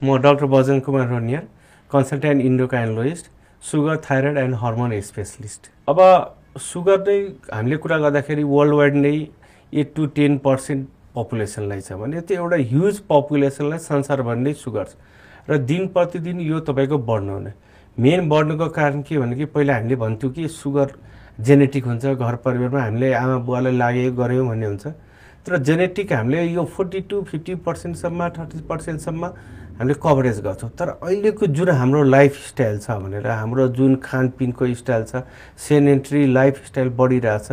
म doctor Bajan Kumar Roniyar, consultant endocrinologist, sugar, thyroid and hormone specialist. अब sugar नै हामीले कुरा गर्दाखेरि वर्ल्ड वाइड नै 8 to 10% पपुलेसनलाई छ भने त्यो एउटा ह्युज पपुलेसनलाई संसारभर नै सुगर छ र दिन प्रतिदिन यो तपाईको बढ्नु हुने। मेन बढ्नुको कारण के भने कि पहिला हामीले भन्थ्यौं कि सुगर जेनेटिक हुन्छ, घर परिवारमा हामीले आमा बुवालाई लाग्यो गर्यो भन्ने हुन्छ, तर जेनेटिक हामीले यो 40 to 50% सम्म 30% सम्म हामीले कभरेज गर्छौं। तर अहिलेको जुन हाम्रो लाइफस्टाइल छ भनेर हाम्रो जुन खानपिनको स्टाइल छ, सेडेन्टरी लाइफस्टाइल बढिरहेछ,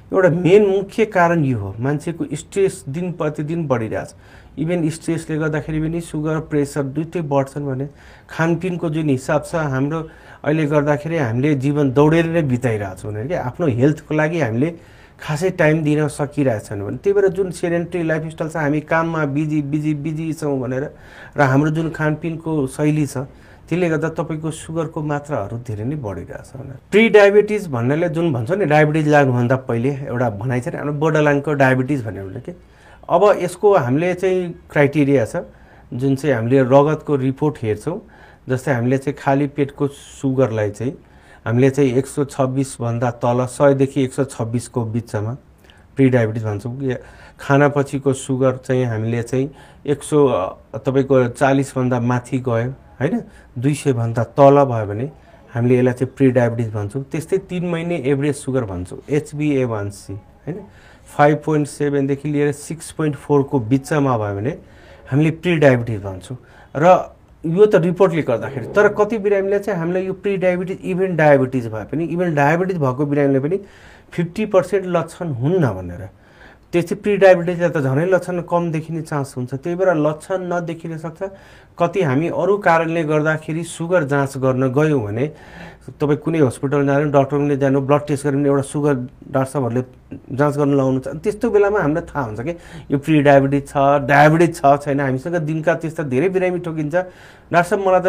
एउटा मेन मुख्य कारण यो हो। मान्छेको स्ट्रेस दिन प्रतिदिन बढिरहेछ। इभन स्ट्रेसले गर्दाखेरि पनि सुगर प्रेसर दुईटै बढ्छन् भने खानपिनको जुन हिसाब छ हाम्रो अहिले गर्दाखेरि हामीले जीवन दौडेर नै बिताइरहेछौँ भने के आफ्नो हेल्थको लागि हामीले खासै टाइम दिन सकिरहेछन् भने त्यही भएर जुन सेडेन्टरी लाइफस्टाइल छ, हामी काममा बिजी छौँ भनेर र हाम्रो जुन खानपिनको शैली छ त्यसले गर्दा तपाईको सुगरको मात्राहरू धेरै नै बढिरहेछ। प्री डायबिटिज भन्नाले जुन भन्छ नि डायबिटिज लाग्नुभन्दा पहिले एउटा भनाइ छ नि हाम्रो बोर्डरलाइनको डायबिटिज भन्ने के। अब यसको हामीले चाहिँ क्राइटेरिया छ जुन चाहिँ हामीले रगतको रिपोर्ट हेर्छौं। जस्तै हामीले चाहिँ खाली पेटको सुगरलाई चाहिँ हामीले चाहिँ 126 भन्दा तल 100 देखि 126 को बीचमा प्री डायबिटिज भन्छौं। खानापछिको सुगर चाहिँ हामीले चाहिँ 100 तपाईको 40 भन्दा माथि गयो हैन, 200 भन्दा तल भयो भने हामीले यसलाई चाहिँ प्री डायबिटिज भन्छौं। त्यस्तै 3 महिने एभरेज सुगर भन्छौं HbA1c हैन, 5.7 देखि लिएर 6.4 को बीचमा भयो भने हामीले प्री डायबिटिज भन्छौं। र यो त रिपोर्टले गर्दाखेरि, तर कति बिरामीले चाहिँ हामीले यो प्री डायबिटिज इभन डायबिटिज भए पनि इभन डायबिटिज भएको बिरामीले पनि 50% लक्षण हुन्न भनेर। त्यस्तै प्री डायबिटिजले त झनै लक्षण कम देखिने चान्स हुन्छ। त्यही भएर लक्षण नदेखिन सक्छ। कति हामी अरु कारणले गर्दाखेरि सुगर जाँच गर्न गयौं भने तपाई कुनै हस्पिटल जानु, डाक्टरले जानु, ब्लड टेस्ट गर्ने एउटा सुगर डाक्टर साहबहरुले जाँच गर्न लाउनु छ। त्यस्तो बेलामा हामीलाई थाहा हुन्छ के यो प्री डायबिटिज छ छैन। हामीसँग दिनका त्यस्ता धेरै बिरामी ठोकिन्छ, डाक्टर साहब मलाई त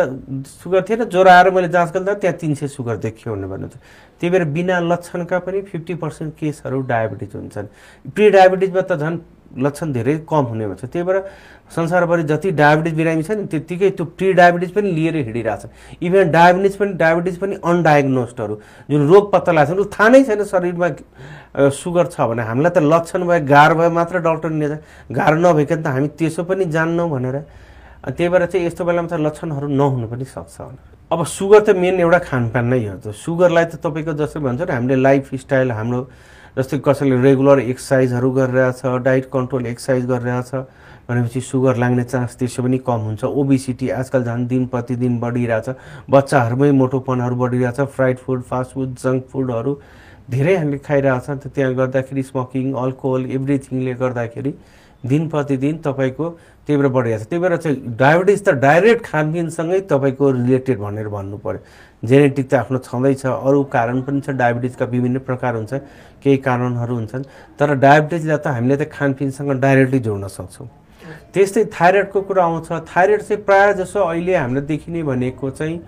सुगर थिएन, ज्वरो आएर मैले जाँच गर्दा त्यहाँ 300 सुगर देखियो भन्ने भन्नुहुन्छ। त्यही भएर बिना लक्षणका पनि 50% केसहरु डायबिटिज हुन्छन्। प्री डायबिटिजमा त झन् लक्षण धेरै कम हुने भन्छ। त्यही भएर संसारभरि जति डायबिटिज बिरामी छ नि त्यतिकै त्यो प्री डायबिटिज पनि लिएर हिडिरहेछ। इभन डायबिटिज पनि अनडायग्नोस्डहरु जुन रोग पत्ता लाग्छ नि थाहा नै छैन शरीरमा सुगर छ भने हामीलाई त लक्षण भए गाह्रो भए मात्र डाक्टर लिन्छ, गाह्रो नभइकन त हामी त्यसो पनि जान्नौ भनेर। त्यही भएर चाहिँ यस्तो बेलामा त लक्षणहरु नहुन पनि सक्छ। अब सुगर त मेन एउटा खानपान नै हो। सुगरलाई त तपाईको जसै भन्छ नि हामीले लाइफस्टाइल हाम्रो जस्तै कसैले रेगुलर एक्सरसाइजहरु गरिरहेछ, डाइट कन्ट्रोल एक्सरसाइज गरिरहेछ भनेपछि सुगर लाग्ने चान्स त्यसो पनि कम हुन्छ। ओबेसिटी आजकल झन् दिन प्रतिदिन बढिरहेछ, बच्चाहरुमै मोटोपनहरु बढिरहेछ, fried food, fast food, junk फुडहरु धेरै हामीले खाइरहेछ। त्यहाँ गर्दाखेरि स्मोकिङ, अल्कोहल एभ्रीथिङले गर्दाखेरि दिन प्रतिदिन तपाईको तीव्र बढिरहेछ। त्यही भएर चाहिँ डायबिटिज त डाइरेक्ट खानपिनसँगै तपाईको रिलेटेड भनेर भन्नु पर्यो। जेनेटिक त आफ्नो छँदैछ, अरु कारण पनि छ। डायबिटिजका विभिन्न प्रकार हुन्छ, केही कारणहरु हुन्छन्, तर डायबिटिजलाई त हामीले त खानपिनसँग डाइरेक्टली जोड्न सक्छौं। त्यस्तै थाइरोइडको कुरा आउँछ। थाइरोइड चाहिँ प्राय जसो अहिले हामीले देखिने भनेको चाहिँ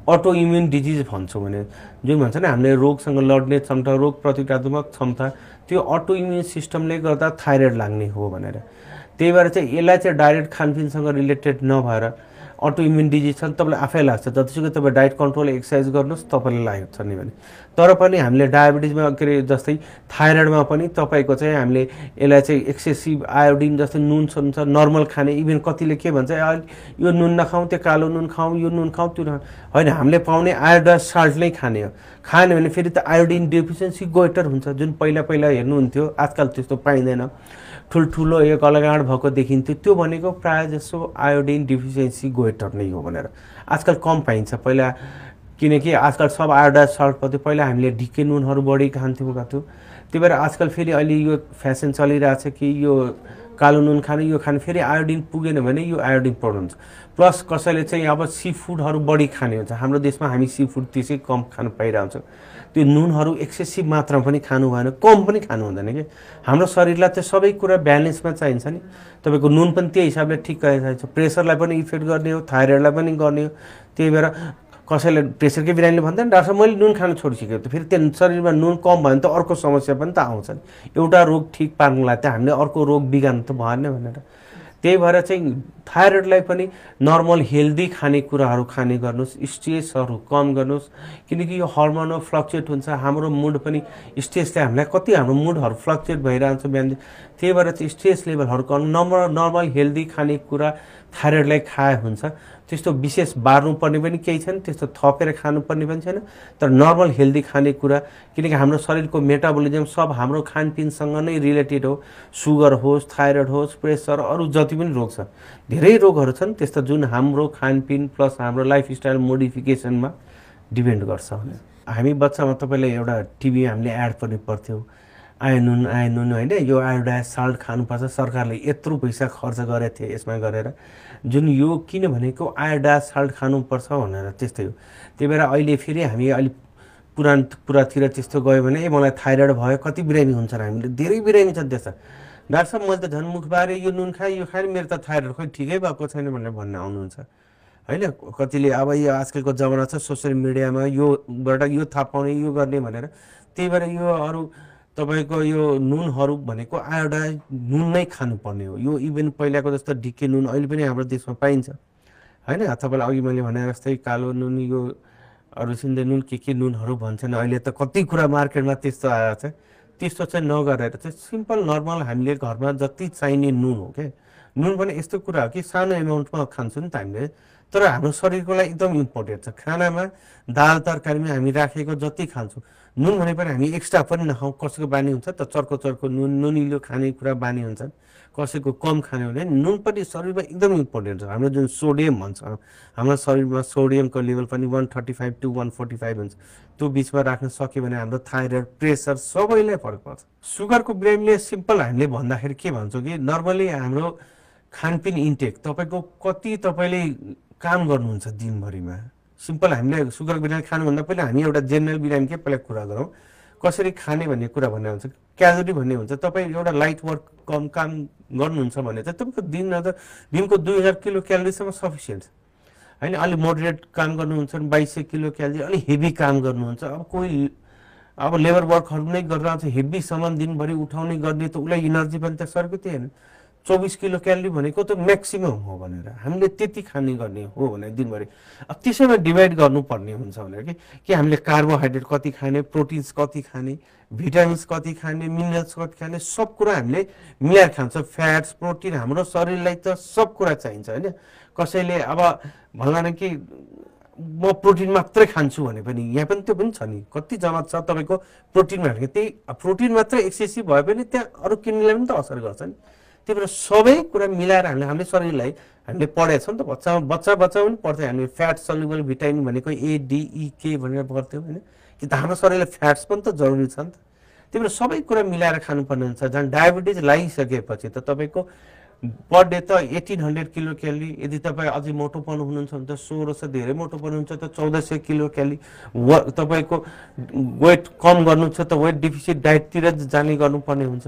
अटो इम्युन डिजिज भन्छौं भने जुन भन्छ नि हामीले रोगसँग लड्ने क्षमता, रोग प्रतिरोधात्मक क्षमता, त्यो अटो इम्युन सिस्टमले गर्दा थाइरोइड लाग्ने हो भनेर। त्यही भएर चाहिँ यसलाई चाहिँ डाइरेक्ट खानपिनसँग रिलेटेड नभएर अटो इम्युन डिजिज छ तपाईलाई आफै लाग्छ, जतिसुकै तपाई डाइट कन्ट्रोल एक्सरसाइज गर्नुस् तपाईलाई लाग्छ नि भने। तर पनि हामीले डायबिटिजमा के जस्तै थाइरोइडमा पनि तपाईको चाहिँ हामीले यसलाई चाहिँ एक्सेसिभ आयोडिन जस्तै नुन छ नर्मल खाने, इभन कतिले के भन्छ यो नुन नखाऊ, त्यो कालो नुन खाऊ, यो नुन खाऊ, त्यो हैन, हामीले पाउने आयोडाइज साल्ट नै खाने हो। खाने भने फेरि त आयोडिन डेफिसिएन्सी गोइटर हुन्छ जुन पहिला हेर्नुहुन्थ्यो, आजकल त्यस्तो पाइँदैन। ठुलठुलो एक अलगाड भएको देखिन्थ्यो, त्यो भनेको प्राय जसो आयोडिन डेफिसिएन्सी गोइटर नै हो भनेर। आजकल कम पाइन्छ पहिला, किनकि आजकल सब आयोडाइज साल्ट पत्यो। पहिला हामीले ढिके नुनहरु बढी खान्थ्यौं गाथ्यौं। त्यही भएर आजकल फेरि अहिले यो फ्यासन चलिरहेछ कि यो कालो नुन खाने, यो खाने, फेरि आयोडिन पुगेन भने यो आयोडिन प्रब्लम हुन्छ। प्लस कसैले चाहिँ अब सी फुडहरु बढी खाने हुन्छ। हाम्रो देशमा हामी सी फुड त्यसै कम खान पाइरहेछौं। त्यो नुनहरु एक्सेसिभ मात्रामा पनि खानु भएन, कम पनि खानु हुँदैन के। हाम्रो शरीरलाई त सबै कुरा ब्यालेन्समा चाहिन्छ नि। तपाईको नुन पनि त्यही हिसाबले ठिक चाहिन्छ। प्रेसरलाई पनि इफेक्ट गर्ने हो, थाइरोइडलाई पनि गर्ने हो। त्यही भएर कसैले प्रेसरकै बिरामीले भन्दैन डाक्टर साहब मैले नुन खान छोडिसकेँ, त फेरि त्यो शरीरमा नुन कम भयो भने त अर्को समस्या पनि त आउँछ नि। एउटा रोग ठिक पार्नलाई त हामीले अर्को रोग बिगार्नु त भएन भनेर। त्यही भएर चाहिँ थाइरोइडलाई पनि नर्मल हेल्दी खानेकुराहरू खाने गर्नुहोस्, स्ट्रेसहरू कम गर्नुहोस्, किनकि यो हर्मोनल फ्लक्चुएट हुन्छ, हाम्रो मुड पनि स्ट्रेसले हामीलाई कति हाम्रो मुडहरू फ्लक्चुएट भइरहन्छ बिहान, त्यही भएर चाहिँ स्ट्रेस लेभलहरू कम नर्मल हेल्दी खानेकुरा थाइरोइडलाई खाए हुन्छ। त्यस्तो विशेष बार्नुपर्ने पनि केही छैन, त्यस्तो थपेर खानुपर्ने पनि छैन, तर नर्मल हेल्दी खानेकुरा, किनकि हाम्रो शरीरको मेटाबोलिजम सब हाम्रो खानपिनसँग नै रिलेटेड हो। सुगर होस्, थाइरोइड होस्, प्रेसर, अरू जति पनि रोग छ, धेरै रोगहरू छन् त्यस्ता जुन हाम्रो खानपिन प्लस हाम्रो लाइफस्टाइल मोडिफिकेसनमा डिपेन्ड गर्छ। हामी बच्चामा तपाईँलाई एउटा टिभी हामीले एड पनि पर्थ्यो, आयो नुन होइन, यो आयोडाइज साल्ट खानुपर्छ, सरकारले यत्रो पैसा खर्च गरेको थियो यसमा गरेर, जुन यो किन भनेको आयोडाइज साल्ट खानुपर्छ भनेर त्यस्तै हो। त्यही भएर अहिले फेरि हामी अलिक पुरानो कुरातिर त्यस्तो गयो भने मलाई थाइरोइड भयो, कति बिरामी हुन्छ र हामीले, धेरै बिरामी छ त्यस्ता, डाक्टर साहब मैले त झन् मुख बारे यो नुन खाएँ यो खाएँ मेरो त थाइरोइड खोइ ठिकै भएको छैन भनेर भन्न आउनुहुन्छ होइन। कतिले अब यो आजकलको जमाना छ सोसियल मिडियामा योबाट यो थाहा पाउने यो गर्ने भनेर, त्यही भएर यो अरू तपाईँको यो नुनहरू भनेको आयोडाइज नुन नै खानुपर्ने हो। यो इभन पहिलाको जस्तो ढिके नुन अहिले पनि हाम्रो देशमा पाइन्छ होइन। तपाईँलाई अघि मैले भने जस्तै कालो नुन, यो अरू सिन्धे नुन के नुनहरू भन्छन्, अहिले त कति कुरा मार्केटमा त्यस्तो आएको छ। त्यस्तो चाहिँ नगरेर चाहिँ सिम्पल नर्मल हामीले घरमा जति चाहिने नुन हो क्या, नुन पनि यस्तो कुरा हो कि सानो एमाउन्टमा खान्छौँ नि त हामीले, तर हाम्रो शरीरको लागि एकदम इम्पोर्टेन्ट छ। खानामा दाल तरकारीमा हामी राखेको जति खान्छौँ, नुन भने पनि हामी एक्स्ट्रा पनि नखाउँ। कसैको बानी हुन्छ त चर्को नुन नुनिलो खानेकुरा बानी हुन्छ, कसैको कम खाने भने नुन पनि शरीरमा एकदम इम्पोर्टेन्ट छ। हाम्रो जुन सोडियम भन्छ, हाम्रो शरीरमा सोडियमको लेभल पनि 135 to 145 हुन्छ, त्यो बिचमा राख्न सक्यो भने हाम्रो थाइरोइड, प्रेसर सबैलाई फरक पर्छ। सुगरको बिरामीले सिम्पल हामीले भन्दाखेरि के भन्छौँ कि नर्मली हाम्रो खानपिन इन्टेक तपाईँको कति तपाईँले काम गर्नुहुन्छ दिनभरिमा, सिम्पल हामीले सुगरको बिरामी खानुभन्दा पहिला हामी एउटा जेनरल बिरामीकै पहिला कुरा गरौँ। कसरी खाने भन्ने कुरा भन्ने हुन्छ, क्यालोरी भन्ने हुन्छ। तपाईँ एउटा लाइट वर्क कम काम गर्नुहुन्छ भने चाहिँ तपाईँको दिनको 2000 किलो क्यालोरीसम्म सफिसियन्ट होइन। अलिक मोडरेट काम गर्नुहुन्छ भने 2200 किलो क्यालोरी, अलिक हेभी काम गर्नुहुन्छ, अब कोही अब लेबर वर्कहरू नै गरिरहन्छ, हेभी सामान दिनभरि उठाउने गर्ने, त उसलाई इनर्जी पनि त सर्को त्यही होइन। 24 किलो क्यालोरी भनेको त म्याक्सिमम हो भनेर हामीले त्यति खाने गर्ने हो भने दिनभरि। अब त्यसैमा डिभाइड गर्नुपर्ने हुन्छ भनेर कि हामीले कार्बोहाइड्रेट कति खाने, प्रोटिन्स कति खाने, भिटामिन्स कति खाने, मिनरल्स कति खाने, सब कुरा हामीले मिलाएर खान्छ। फ्याट्स, प्रोटिन, हाम्रो शरीरलाई त सब कुरा चाहिन्छ होइन। कसैले अब भन्ला कि म प्रोटिन मात्रै खान्छु भने पनि यहाँ पनि त्यो पनि छ नि, कति जमात छ तपाईँको प्रोटिन भनेको, त्यही प्रोटिन मात्रै एक्सेसिभ भए पनि त्यहाँ अरू किन्नेलाई पनि त असर गर्छ नि। त्यही भएर सबै कुरा मिलाएर हामीले शरीरलाई हामीले पढेको छौँ नि त, बच्चा पनि पढ्थ्यो हामीले। फ्याट सल्युबल भिटामिन भनेको ADEK भनेर पढ्थ्यौँ होइन, कि त हाम्रो शरीरलाई फ्याट्स पनि त जरुरी छ नि त। त्यही भएर सबै कुरा मिलाएर खानुपर्ने हुन्छ। झन् डायबिटिज लगाइसकेपछि त तपाईँको पर डे त 1800 किलो क्यालोरी, यदि तपाईँ अझै मोटोपन हुनुहुन्छ भने त 1600, धेरै मोटोपन हुन्छ त 1400 किलो क्यालोरी। तपाईँको वेट कम गर्नु छ त वेट डिफिसिट डाइटतिर जाने गर्नुपर्ने हुन्छ।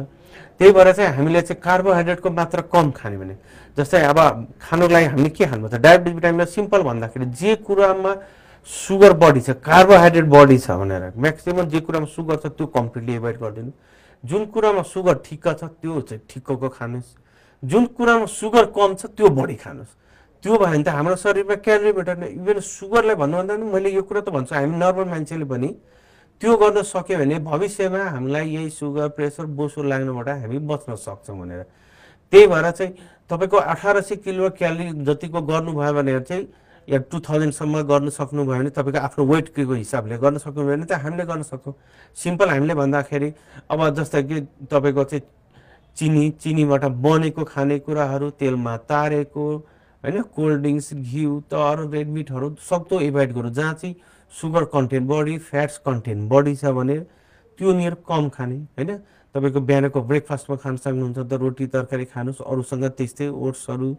त्यही भएर चाहिँ हामीले चाहिँ कार्बोहाइड्रेटको मात्रा कम खाने भने, जस्तै अब खानुको लागि हामीले के खानुपर्छ, डायबिटिज भिटामिनमा सिम्पल भन्दाखेरि जे कुरामा सुगर बढी छ, कार्बोहाइड्रेट बढी छ भनेर म्याक्सिमम जे कुरामा सुगर छ त्यो कम्प्लिटली एभोइड गरिदिनु। जुन कुरामा सुगर ठिक्क छ त्यो चाहिँ ठिक्कको खानुहोस्, जुन कुरामा सुगर कम छ त्यो बढी खानुहोस्। त्यो भयो भने त हाम्रो शरीरमा क्यालोरी भेट्दैन। इभन सुगरलाई भन्नुभन्दा पनि मैले यो कुरा त भन्छु, हामी नर्मल मान्छेले पनि त्यो गर्न सक्यो भने भविष्यमा हामीलाई यही सुगर, प्रेसर, बोसो लाग्नबाट हामी बच्न सक्छौँ भनेर। त्यही भएर चाहिँ तपाईँको 1800 किलो क्यालोरी जतिको गर्नुभयो भने चाहिँ या 2000सम्म गर्न सक्नुभयो भने तपाईँको आफ्नो वेटको हिसाबले गर्न सक्नुभयो भने त हामीले गर्न सक्छौँ। सिम्पल हामीले भन्दाखेरि अब जस्तै कि तपाईँको चाहिँ चिनीबाट बनेको खानेकुराहरू, तेलमा तारेको होइन, कोल्ड ड्रिङ्क्स, घिउ, तर रेड मिटहरू सक्दो एभोइड गरौँ। जहाँ चाहिँ सुगर कन्टेन्ट बढी, फ्याट्स कन्टेन्ट बढी छ भने त्यो नियर कम खाने होइन। तपाईँको बिहानको ब्रेकफास्टमा खान सक्नुहुन्छ त रोटी तरकारी खानुहोस्, अरूसँग त्यस्तै ओट्सहरू,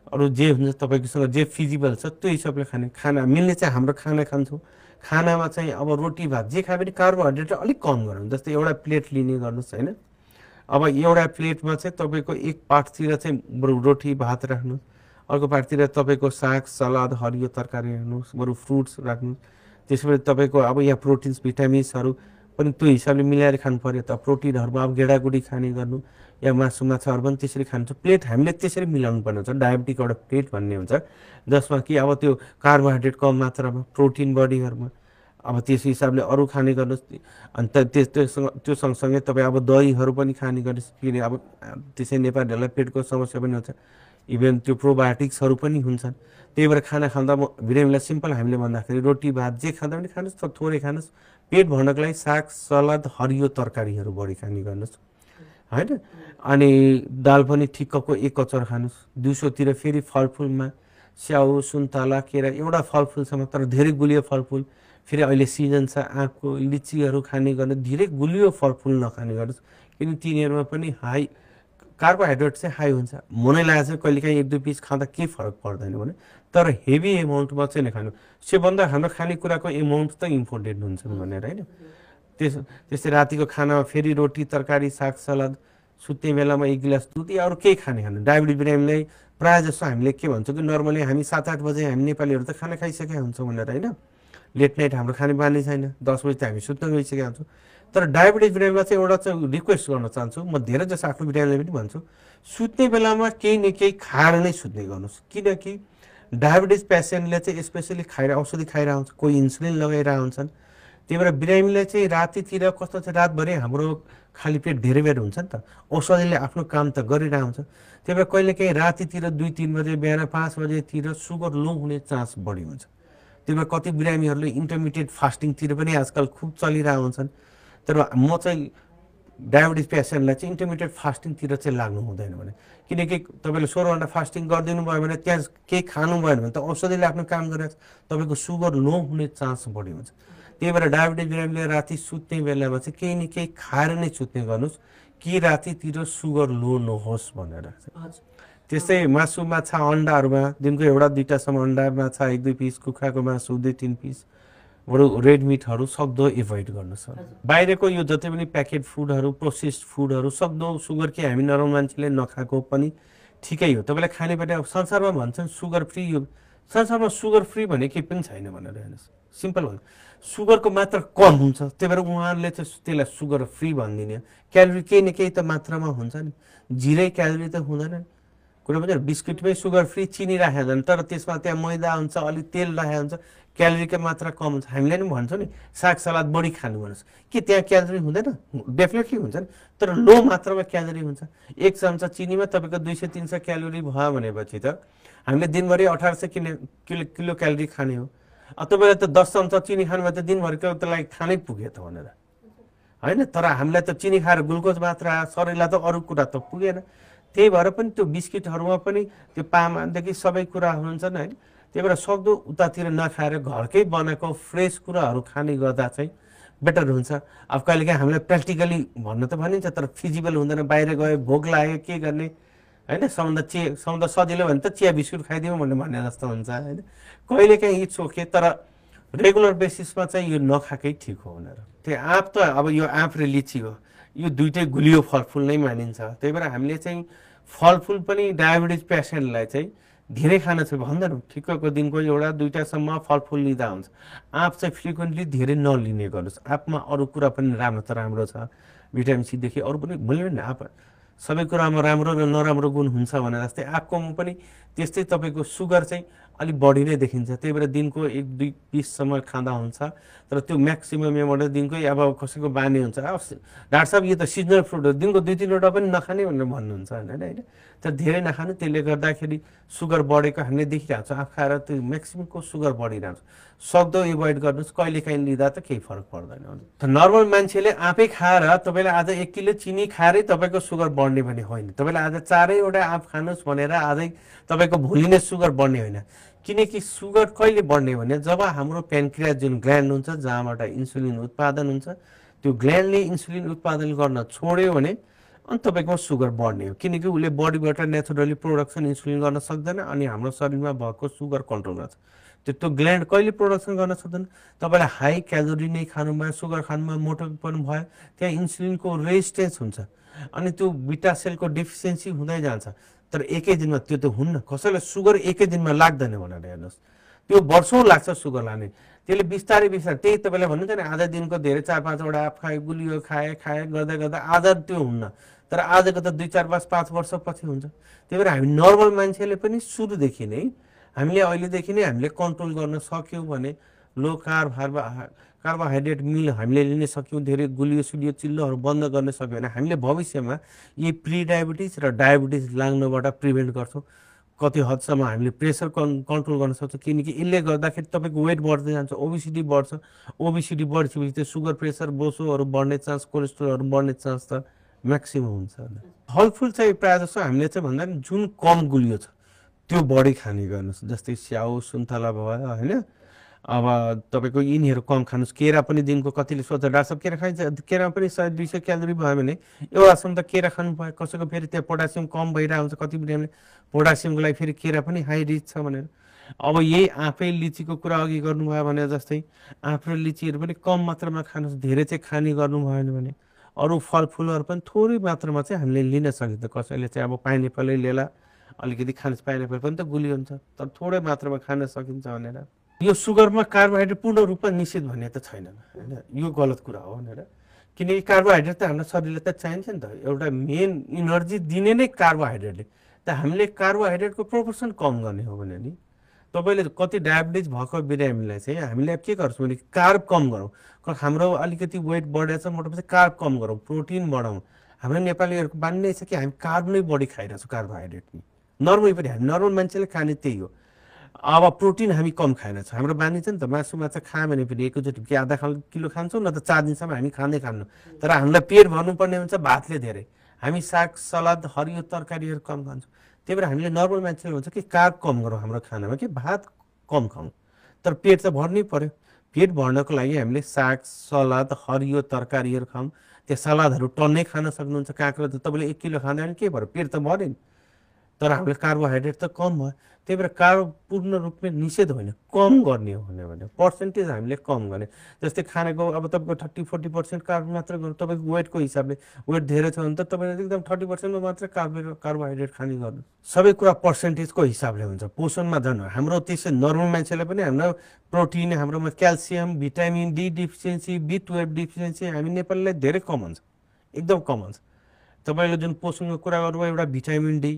अरू जे हुन्छ तपाईँकोसँग जे फिजिबल छ त्यो हिसाबले खाने। खाना मिल्ने चाहिँ हाम्रो खाना खान्छौँ, खानामा चाहिँ अब रोटी भात जे खाए पनि कार्बोहाइड्रेट अलिक कम गरौँ। जस्तै एउटा प्लेट लिने गर्नुहोस् होइन, अब एउटा प्लेटमा चाहिँ तपाईँको एक पार्टतिर चाहिँ बरु रोटी भात राख्नुहोस्, अर्को पार्टतिर तपाईँको साग सलाद हरियो तरकारी राख्नुहोस्, बरु फ्रुट्स राख्नुहोस्। त्यसपछि तपाईँको अब यहाँ प्रोटिन्स भिटामिन्सहरू पनि त्यो हिसाबले मिलाएर खानु पर्यो त। प्रोटिनहरुमा अब गेडागुडी खाने गर्नु या मासु माछाहरु पनि त्यसरी खान्छ। प्लेट हामीले त्यसरी मिलाउनु पर्ने हुन्छ। डायबिटिक एउटा प्लेट भन्ने हुन्छ जसमा कि अब त्यो कार्बोहाइड्रेट कम मात्रामा, प्रोटिन बढीहरुमा, अब त्यस हिसाबले अरु खाने गर्नुस्। अनि त्यो सँगसँगै तपाईँ अब दहीहरु पनि खाने गर्नुस्। किन अब त्यसै नेपालीहरुलाई पेटको समस्या पनि हुन्छ। इभन त्यो प्रोबायोटिक्सहरु पनि हुन्छन्। त्यही भएर खाना खाँदा बिरामीलाई सिम्पल हामीले भन्दाखेरि रोटी भात जे खाँदा पनि खानुस्, तर थोरै खानुस्। पेट भर्नको लागि साग सलाद हरियो तरकारीहरु बढी खाने गर्नुस् हैन। अनि दाल पनि ठिक्कको एक कचर खानुस्। दिउँसोतिर फेरि फलफुलमा स्याउ सुन्तला केरा एउटा फलफुलसम्म, तर धेरै गुलियो फलफुल, फेरि अहिले सिजन छ आँपको लिचीहरु खाने गर्नु। धेरै गुलियो फलफुल नखाने गर्नुस् किन तिनीहरुमा पनि हाई कार्बोहाइड्रेट चाहिँ हाई हुन्छ। मलाई लाग्छ कहिलेकाहीँ एक दुई पिस खाँदा के फरक पर्दैन भने, तर हेभी एमाउन्टमा चाहिँ नखानु। सबभन्दा हाम्रो खानेकुराको एमाउन्ट त इम्पोर्टेन्ट हुन्छ भनेर हैन। त्यसै रातिको खानामा फेरि रोटी तरकारी साग सलाद, सुत्ने बेलामा एक गिलास दुध या अरू केही खाने खानु। डायबिटिज बिरामीलाई प्रायः जसो हामीले के भन्छौँ कि नर्मली हामी 7-8 बजे हामी नेपालीहरू त खाना खाइसकेका हुन्छौँ भनेर हैन। लेट नाइट हाम्रो खाने बानी छैन, 10 बजे त हामी सुत्न गइसकेका हुन्छौँ। तर डायबिटिज बिरामीमा चाहिँ एउटा चाहिँ रिक्वेस्ट गर्न चाहन्छु म, धेरै जसो आफ्नो बिरामीलाई पनि भन्छु, सुत्ने बेलामा केही न केही खाएर नै सुत्ने गर्नुहोस्। किनकि डायबिटिज पेसेन्टले चाहिँ स्पेसली औषधि खाइरहेको हुन्छ, कोही इन्सुलिन लगाइरहेको हुन्छन्। त्यही भएर बिरामीलाई चाहिँ रातितिर कस्तो चाहिँ रातभरि हाम्रो खाली पेट धेरै बेर हुन्छ नि त, औषधिले आफ्नो काम त गरिरहेको हुन्छ। त्यही भएर कहिलेकाहीँ रातितिर 2-3 बजे बिहान 5 बजेतिर सुगर लो हुने चान्स बढी हुन्छ। त्यही भएर कति बिरामीहरूले इन्टरमिडिएट फास्टिङतिर पनि आजकल खुब चलिरहेको हुन्छन्। तर म चाहिँ डायबिटिज पेसेन्टलाई चाहिँ इन्टरमिडिएट फास्टिङतिर चाहिँ लाग्नु हुँदैन भने, किनकि तपाईँले 16 घण्टा फास्टिङ गरिदिनु भयो भने त्यहाँ केही खानु भएन भने त औषधिले आफ्नो काम गरेर तपाईँको सुगर लो हुने चान्स बढी हुन्छ। त्यही भएर डायबिटिज बिरामीले राति सुत्ने बेलामा चाहिँ केही न केही खाएर नै सुत्ने गर्नुहोस् कि रातितिर सुगर लो नहोस् भनेर। त्यस्तै मासु माछा अन्डाहरूमा दिनको एउटा दुईटासम्म अन्डा माछा 1-2 पिस, कुखुराको मासु 2-3 पिस, बरु रेड मिटहरू सक्दो एभोइड गर्नुहोस्। बाहिरको यो जति पनि प्याकेट फुडहरू प्रोसेस्ड फुडहरू सक्दो सुगर के हामी नर्मल मान्छेले नखाएको पनि ठिकै हो। तपाईँलाई खाने पनि अब संसारमा भन्छन् सुगर फ्री, यो संसारमा सुगर फ्री भने केही पनि छैन भनेर हेर्नुहोस्। सिम्पल भन्नु, सुगरको मात्रा कम हुन्छ, त्यही भएर उहाँहरूले चाहिँ त्यसलाई सुगर फ्री भनिदिने। क्यालोरी केही न केही त मात्रामा हुन्छ नि, जिरै क्यालोरी त हुँदैन नि। कुरा बुझ्नु, बिस्कुटमै सुगर फ्री चिनी राखेको हुँदैन, तर त्यसमा त्यहाँ मैदा हुन्छ, अलिक तेल राखेको हुन्छ, क्यालोरीको मात्रा कम हुन्छ। हामीले पनि भन्छौँ नि साग सलाद बढी खानु भन्नुहोस्, के त्यहाँ क्यालोरी हुँदैन? डेफिनेटली हुन्छ नि, तर लो मात्रामा क्यालोरी हुन्छ। 1 चम्चा चिनीमा तपाईँको 200-300 क्यालोरी भयो भनेपछि त हामीले दिनभरि 1800 किलो क्यालोरी खाने हो। तपाईँले त 10 चम्चा चिनी खानुभयो त दिनभरिको त्यसलाई खानै पुग्यो त भनेर हैन। तर हामीलाई त चिनी खाएर ग्लुकोज मात्रा शरीरलाई त अरू कुरा त पुगेन। त्यही भएर पनि त्यो बिस्किटहरूमा पनि त्यो पामदेखि सबै कुराहरू हुन्छन् हैन। त्यही भएर सक्दो उतातिर नखाएर घरकै बनाएको फ्रेस कुराहरू खाने गर्दा चाहिँ बेटर हुन्छ। अब कहिलेकाहीँ हामीलाई प्र्याक्टिकली भन्न त भनिन्छ, तर फिजिबल हुँदैन। बाहिर गयो, भोक लाग्यो, के गर्ने हैन, सबभन्दा सजिलो भने त चिया बिस्कुट खाइदिउँ भन्ने जस्तो हुन्छ हैन। कहिलेकाहीँ इट्स ओके, तर रेगुलर बेसिसमा चाहिँ यो नखाएकै ठिक हो भनेर। त्यो आँप त अब यो आँप र लिची हो, यो दुइटै गुलियो फलफुल नै मानिन्छ। त्यही भएर हामीले चाहिँ फलफुल पनि डायबिटिज पेसेन्टलाई चाहिँ धेरै खान चाहिँ भन्दैनौँ, ठिक्कको दिनको एउटा दुईटासम्म फलफुल लिँदा हुन्छ। आँप चाहिँ फ्रिक्वेन्टली धेरै नलिने गर्नुहोस्। आँपमा अरू कुरा पनि राम्रो छ, भिटामिन सीदेखि अरू पनि बोल्यो नि। आँप सबै कुरामा राम्रो र नराम्रो गुण हुन्छ भने जस्तै आँपकोमा पनि त्यस्तै तपाईँको सुगर चाहिँ अलिक बढी नै देखिन्छ। त्यही भएर दिनको 1-2 पिससम्म खाँदा हुन्छ, तर त्यो म्याक्सिमम एमाउन्ट दिनको अब कसैको बानी हुन्छ, डाक्टर साहब यो त सिजनल फ्रुट हो, दिनको 2-3वटा पनि नखाने भनेर भन्नुहुन्छ होइन। तर धेरै नखानु, त्यसले गर्दाखेरि सुगर बढेको हामीले देखिरहेको छ। आँप खाएर त्यो म्याक्सिममको सुगर बढिरहेको छ। सक्दो एभोइड गर्नुहोस्, कहिलेकाहीँ लिँदा त केही फरक पर्दैन। त नर्मल मान्छेले आँपै खाएर तपाईँले आज 1 किलो चिनी खाएरै तपाईँको सुगर बढ्ने भने होइन। तपाईँले आज 4वटा आँप खानुहोस् भनेर आजै तपाईँको भोलि नै सुगर बढ्ने होइन। किनकि सुगर कहिले बढ्ने भने जब हाम्रो प्यानक्रियास जुन ग्ल्यान्ड हुन्छ जहाँबाट इन्सुलिन उत्पादन हुन्छ, त्यो ग्ल्यान्डले इन्सुलिन उत्पादन गर्न छोड्यो भने अनि तपाईँको सुगर बढ्ने हो। किनकि उसले बडीबाट नेचुरली प्रोडक्सन इन्सुलिन गर्न सक्दैन अनि हाम्रो शरीरमा भएको सुगर कन्ट्रोल गर्छ। त्यो ग्ल्यान्ड कहिले प्रोडक्सन गर्न सक्दैन? तपाईँलाई हाई क्यालोरी नै खानुभयो, सुगर खानुभयो, मोटोपन भयो, त्यहाँ इन्सुलिनको रेजिस्टेन्स हुन्छ अनि त्यो बिटा सेलको डेफिसियन्सी हुँदै जान्छ। तर एकै दिनमा त्यो त हुन्न, कसैलाई सुगर एकै दिनमा लाग्दैन भनेर हेर्नुहोस्। त्यो वर्षौँ लाग्छ सुगर लाने। त्यसले बिस्तारै बिस्तारै त्यही तपाईँले भन्नुहुन्छ नि आधा दिनको धेरै 4-5 वटा आप खाए, गुलियो खाए गर्दा गर्दा आधा त्यो हुन्न, तर आजको त 2-4-5 वर्षपछि हुन्छ। त्यही भएर हामी नर्मल मान्छेले पनि सुरुदेखि नै हामीले अहिलेदेखि नै हामीले कन्ट्रोल गर्न सक्यौँ भने लो कार्बोहाइड्रेट मिल हामीले लिन सक्यौँ, धेरै गुलियो सुलियो चिल्लोहरू बन्द गर्न सक्यौँ भने हामीले भविष्यमा यी प्री डायबिटिज र डायबिटिज लाग्नबाट प्रिभेन्ट गर्छौँ। कति हदसम्म हामीले प्रेसर कन्ट्रोल गर्न सक्छौँ, किनकि यसले गर्दाखेरि तपाईँको वेट बढ्दै जान्छ, ओबिसिटी बढ्छ। ओबिसिटी बढेपछि त्यो सुगर, प्रेसर, बोसोहरू बढ्ने चान्स, कोलेस्ट्रोलहरू बढ्ने चान्स त म्याक्सिमम हुन्छ। फलफुल चाहिँ प्रायः जस्तो हामीले चाहिँ भन्दा नि जुन कम गुलियो छ त्यो बढी खाने गर्नुहोस्, जस्तै स्याउ, सुन्तला भयो होइन। अब तपाईँको यिनीहरू कम खानुहोस्। केरा पनि दिनको कतिले सोध्छ डाक्टर साहब केरा खाइन्छ, केरामा पनि 100-200 क्यालोरी भयो भने एउटासम्म त केरा खानु भयो। कसैको फेरि त्यहाँ पोटासियम कम भइरहेको हुन्छ, कति बेलाले पोटासियमको लागि फेरि केरा पनि हाई रिच छ भनेर। अब यही आँपै लिचीको कुरा अघि गर्नुभयो भने जस्तै आँप र लिचीहरू पनि कम मात्रामा खानुहोस्, धेरै चाहिँ खाने गर्नु भएन भने अरू फलफुलहरू पनि थोरै मात्रामा चाहिँ हामीले लिन सकिन्छ। कसैले चाहिँ अब पाइनएप्पलै लिएला, अलिकति खानुहोस्, पाइनएप्पल पनि त गुलियो हुन्छ, तर थोरै मात्रामा खान सकिन्छ भनेर। यो सुगरमा कार्बोहाइड्रेट पूर्ण रूपमा निषेध भन्ने त छैन होइन, यो गलत कुरा हो भनेर। किनकि कार्बोहाइड्रेट त हाम्रो शरीरलाई त चाहिन्छ नि त, एउटा मेन इनर्जी दिने नै कार्बोहाइड्रेटले। त हामीले कार्बोहाइड्रेटको प्रोपोर्सन कम गर्ने हो भने नि तपाईँले कति डायबिटिज भएको बिरामीलाई चाहिँ हामीले के गर्छौँ भने कार्ब कम गरौँ। हाम्रो अलिकति वेट बढेको छ मोटामोटी कार्ब कम गरौँ, प्रोटिन बढाउँ। हाम्रो नेपालीहरूको बानी छ कि हामी कार्ब नै बढी खाइरहेछौँ, कार्बोहाइड्रेट नि नर्मली पनि हामी नर्मल मान्छेले खाने त्यही हो। अब प्रोटिन हामी कम खाइरहेछौँ, हाम्रो बानी छ नि त मासु माछा खायो भने पनि एकैचोटि कि आधा किलो खान्छौँ न त 4 दिनसम्म हामी खाँदै खान्नु, तर हामीलाई पेट भर्नुपर्ने हुन्छ भातले धेरै। हामी साग सलाद हरियो तरकारीहरू कम खान्छौँ। त्यही भएर हामीले नर्मल मान्छेले भन्छ कि कार्ब कम गरौँ हाम्रो खानामा, कि भात कम खाउँ, तर पेट त भर्नै पर्यो। पेट भर्नको लागि हामीले साग सलाद हरियो तरकारीहरू खाउँ। त्यो सलादहरू टन्नै खान सक्नुहुन्छ, काँक्रो त तपाईँले 1 किलो खाँदा पनि के भयो, पेट त भर्यो नि, तर हामीले कार्बोहाइड्रेट त कम भयो। त्यही भएर कार्ब पूर्ण रूपमा निषेध होइन, कम गर्ने हो भने पर्सेन्टेज हामीले कम गर्ने। जस्तै खानाको अब तपाईँको 30-40% कार्ब मात्र गर्नु, तपाईँको वेटको हिसाबले वेट धेरै छ भने त तपाईँले एकदम 30%मा मात्र कार्बोहाइड्रेट खाने गर्नु। सबै कुरा पर्सेन्टेजको हिसाबले हुन्छ, पोषणमा झन् हाम्रो त्यसै नर्मल मान्छेलाई पनि हाम्रो प्रोटिन, हाम्रोमा calcium, vitamin D deficiency, B12 deficiency हामी नेपालीलाई धेरै कम हुन्छ, एकदम कम हुन्छ। तपाईँले जुन पोषणको कुरा गर्नुभयो एउटा भिटामिन डी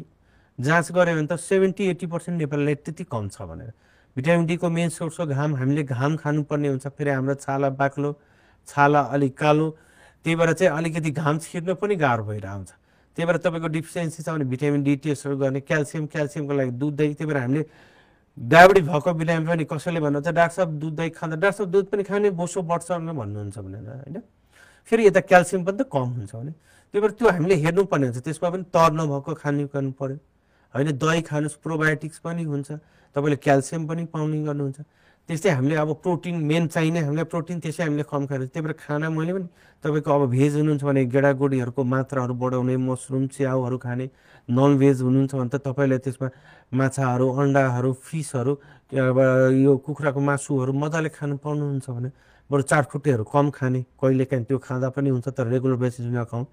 जाँच गऱ्यो भने त 70-80% नेपालीलाई त्यति कम छ भनेर। भिटामिन डीको मेन सोर्स हो घाम, हामीले घाम खानुपर्ने हुन्छ। फेरि हाम्रो छाला बाक्लो, छाला अलिक कालो, त्यही भएर चाहिँ अलिकति घाम छिर्न पनि गाह्रो भइरहेको हुन्छ। त्यही भएर तपाईँको डिफिसियन्सी छ भने भिटामिन डी टेस्टहरू गर्ने, क्याल्सियमको लागि दुध दही। त्यही भएर हामीले डायबिटिज भएको बिरामी पनि कसैले भन्नुहुन्छ डाक्टर साहब दुध दही खाँदा, डाक्टर साहब दुध पनि खाने बोसो बढ्छ भनेर भन्नुहुन्छ भनेर होइन। फेरि यता क्याल्सियम पनि त कम हुन्छ भने, त्यही भएर त्यो हामीले हेर्नुपर्ने हुन्छ। त्यसमा पनि तर नभएको खानु पर्यो होइन। दही खानुहोस्, प्रोबायोटिक्स पनि हुन्छ, तपाईँले क्याल्सियम पनि पाउने गर्नुहुन्छ। त्यस्तै हामीले अब प्रोटिन मेन चाहिने हामीलाई प्रोटिन, त्यसै हामीले कम खानु। त्यही भएर खाना मैले पनि तपाईँको अब भेज हुनुहुन्छ भने गेडागुडीहरूको मात्राहरू बढाउने, मसरुम च्याउहरू खाने। नन भेज हुनुहुन्छ भने त तपाईँले त्यसमा माछाहरू, अन्डाहरू, फिसहरू, अब यो कुखुराको मासुहरू मजाले खानु पाउनुहुन्छ भने बरु चाटफुटेहरू कम खाने, कहिलेकाहीँ त्यो खाँदा पनि हुन्छ, तर रेगुलर बेसिसमा खाउँ।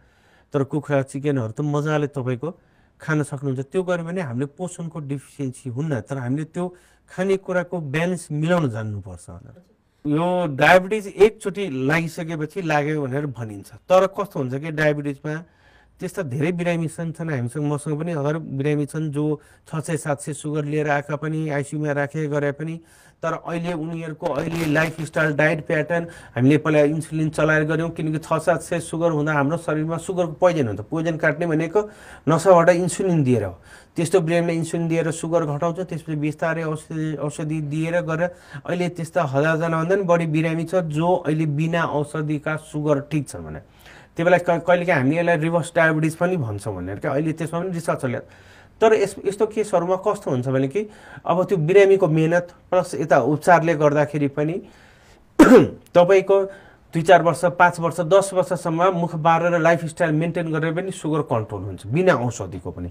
तर कुखुरा चिकनहरू त मजाले तपाईँको खान सक्नुहुन्छ। त्यो गऱ्यो भने हामीले पोषणको डिफिसियन्सी हुन्न, तर हामीले त्यो खानेकुराको ब्यालेन्स मिलाउन जान्नुपर्छ। यो डायबिटिज एकचोटि लागिसकेपछि लाग्यो भनेर भनिन्छ, तर कस्तो हुन्छ कि डायबिटिजमा त्यस्ता धेरै बिरामी छन् हामीसँग, मसँग पनि हजारौँ बिरामी छन् जो 600-700 सुगर लिएर आएका पनि, आइसियुमा राखे गरे पनि, तर अहिले उनीहरूको अहिले लाइफस्टाइल डाइट प्याटर्न हामीले पहिला इन्सुलिन चलाएर गऱ्यौँ। किनकि 600-700 सुगर हुँदा हाम्रो शरीरमा सुगरको पोइजन हुन्छ। पोइजन काट्ने भनेको नसाबाट इन्सुलिन दिएर हो। त्यस्तो बिरामीलाई इन्सुलिन दिएर सुगर घटाउँछ, त्यसपछि बिस्तारै औषधि दिएर गरेर अहिले त्यस्ता 1000जनाभन्दा पनि बढी बिरामी छ जो अहिले बिना औषधिका सुगर ठिक छ भने। त्यही बेला कहिलेकाहीँ हामीले यसलाई रिभर्स डायबिटिज पनि भन्छौँ भनेर क्या, अहिले त्यसमा पनि रिसर्च चल्यो। तर यस्तो केसहरूमा कस्तो हुन्छ भने कि अब त्यो बिरामीको मेहनत प्लस यता उपचारले गर्दाखेरि पनि तपाईँको 2-4 वर्ष, 5 वर्ष, 10 वर्षसम्म मुख बारेर लाइफस्टाइल मेन्टेन गरेर पनि सुगर कन्ट्रोल हुन्छ बिना औषधिको पनि।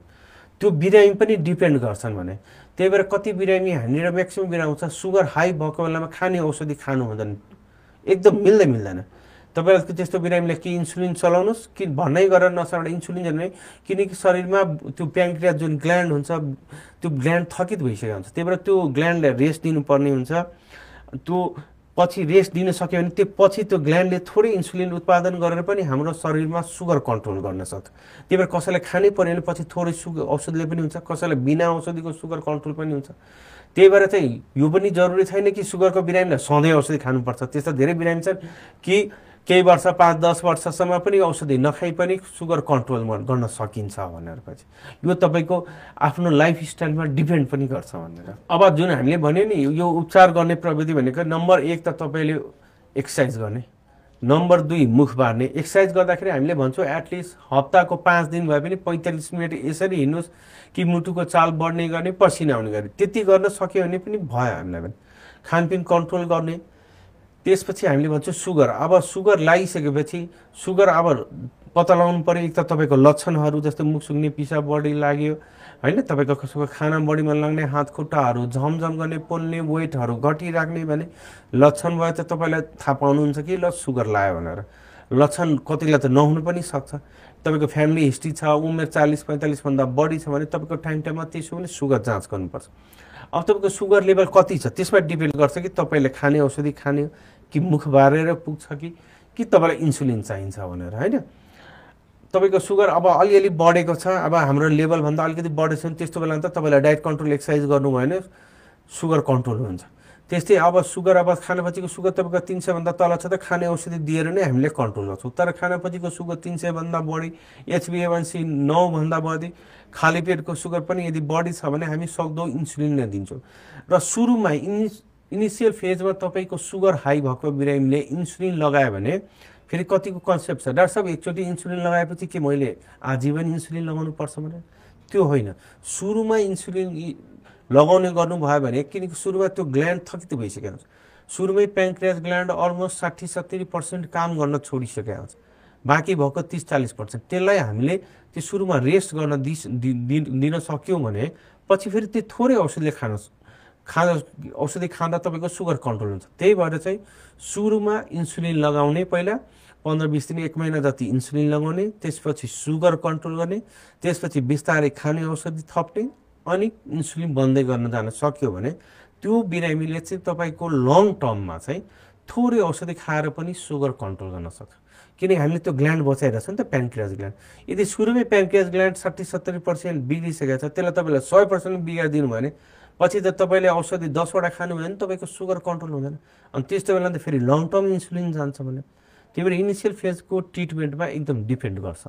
त्यो बिरामी पनि डिपेन्ड गर्छन् भने। त्यही भएर कति बिरामी हामीतिर म्याक्सिमम बिरामी हुन्छ सुगर हाई भएको बेलामा खाने औषधि खानु हुँदैन, एकदम मिल्दैन। तपाईँको त्यस्तो बिरामीले कि इन्सुलिन चलाउनुहोस् कि भन्नै गरेर नसकेर इन्सुलिन झन् किनकि शरीरमा त्यो प्याङ्क्रियास जुन ग्ल्यान्ड हुन्छ त्यो ग्ल्यान्ड थकित भइसकेको हुन्छ, त्यही भएर त्यो ग्ल्यान्डलाई रेस्ट दिनुपर्ने हुन्छ। त्यो पछि रेस्ट दिन सक्यो भने त्यो पछि त्यो ग्ल्यान्डले थोरै इन्सुलिन उत्पादन गरेर पनि हाम्रो शरीरमा सुगर कन्ट्रोल गर्न सक्छ। त्यही भएर कसैलाई खानै पर्यो भने पछि थोरै सुगर औषधिले पनि हुन्छ, कसैलाई बिना औषधिको सुगर कन्ट्रोल पनि हुन्छ। त्यही भएर चाहिँ यो पनि जरुरी छैन कि सुगरको बिरामीलाई सधैँ औषधि खानुपर्छ। त्यस्ता धेरै बिरामी छन् कि केही वर्ष 5-10 वर्षसम्म पनि औषधि नखाइ पनि सुगर कन्ट्रोल गर्न सकिन्छ भनेर पछि यो तपाईँको आफ्नो लाइफस्टाइलमा डिपेन्ड पनि गर्छ भनेर। अब जुन हामीले भन्यो नि यो उपचार गर्ने प्रविधि भनेको नम्बर 1 त तपाईँले एक्सर्साइज गर्ने, नम्बर 2 मुख बार्ने। एक्सर्साइज गर्दाखेरि हामीले भन्छौँ एटलिस्ट हप्ताको 5 दिन भए पनि 45 मिनट यसरी हिँड्नुहोस् कि मुटुको चाल बढ्ने गर्ने, पसिना आउने गर्ने, त्यति गर्न सक्यो भने पनि भयो हामीलाई पनि। खानपिन कन्ट्रोल गर्ने। त्यसपछि हामीले भन्छौँ सुगर। अब सुगर लागिसकेपछि सुगर अब पत्ता लगाउनु पर्यो। एक त तपाईँको लक्षणहरू जस्तो मुख सुक्ने, पिसाब बढी लाग्यो होइन, तपाईँको कसैको खाना बढी मन लाग्ने, हात खुट्टाहरू झमझम गर्ने, पोल्ने, वेटहरू घटिराख्ने भने लक्षण भयो त तपाईँलाई थाहा पाउनुहुन्छ कि ल सुगर लाग्यो भनेर। लक्षण कतिलाई त नहुनु पनि सक्छ। तपाईँको फ्यामिली हिस्ट्री छ, उमेर 40-45 भन्दा बढी छ भने तपाईँको टाइममा त्यसो भने सुगर जाँच गर्नुपर्छ। अब तपाईँको सुगर लेभल कति छ त्यसमा डिपेन्ड गर्छ कि तपाईँले खाने औषधि खाने कि मुख बारेर पुग्छ कि तपाईँलाई इन्सुलिन चाहिन्छ भनेर होइन। तपाईँको सुगर अब अलिअलि बढेको छ, अब हाम्रो लेभलभन्दा अलिकति बढेको छ भने त्यस्तो बेला त तपाईँलाई डायट कन्ट्रोल एक्सर्साइज गर्नुभयो भने सुगर कन्ट्रोल हुन्छ। त्यस्तै अब सुगर अब खानापछिको सुगर तपाईँको 300 भन्दा तल छ त खाने औषधि दिएर नै हामीले कन्ट्रोल गर्छौँ। तर खानापछिको सुगर 300 भन्दा बढी, HbA1c 9 भन्दा बढी, खाली पेटको सुगर पनि यदि बढी छ भने हामी सक्दो इन्सुलिन नै दिन्छौँ। र सुरुमा इनिसियल फेजमा तपाईँको सुगर हाई भएको बिरामीले इन्सुलिन लगायो भने फेरि कतिको कन्सेप्ट छ, डाक्टर साहब एकचोटि इन्सुलिन लगाएपछि के मैले आजीवन इन्सुलिन लगाउनु पर्छ भने त्यो होइन। सुरुमा इन्सुलिन लगाउने गर्नुभयो भने किनकि सुरुमा त्यो ग्ल्यान्ड थकित भइसकेको हुन्छ। सुरुमै प्याङ्क्रियास ग्ल्यान्ड अलमोस्ट 60-70% काम गर्न छोडिसकेको हुन्छ। बाँकी भएको 30-40% त्यसलाई हामीले त्यो सुरुमा रेस्ट गर्न दिन सक्यौँ भने पछि फेरि त्यो थोरै औषधिले औषधि खाँदा तपाईँको सुगर कन्ट्रोल हुन्छ। त्यही भएर चाहिँ सुरुमा इन्सुलिन लगाउने, पहिला 15-20 दिन 1 महिना जति इन्सुलिन लगाउने, त्यसपछि सुगर कन्ट्रोल गर्ने, त्यसपछि बिस्तारै खाने औषधि थप्ने, अनि इन्सुलिन बन्दै गर्न जान सक्यो भने त्यो बिरामीले चाहिँ तपाईँको लङ टर्ममा चाहिँ थोरै औषधि खाएर पनि सुगर कन्ट्रोल गर्न सक्छ। किनकि हामीले त्यो ग्ल्यान्ड बचाइरहेछ नि त, प्याङ्क्रियास ग्ल्यान्ड। यदि सुरुमै प्याङ्क्रियास ग्ल्यान्ड 60-70% बिग्रिसकेको छ, त्यसलाई तपाईँलाई 100% बिगारिदिनु भयो भने पछि त तपाईँले औषधि 10 वटा खानुभयो भने तपाईँको सुगर कन्ट्रोल हुँदैन। अनि त्यस्तो बेला त फेरि लङ टर्म इन्सुलिन जान्छ भने त्यही भएर इनिसियल फेजको ट्रिटमेन्टमा एकदम डिपेन्ड गर्छ।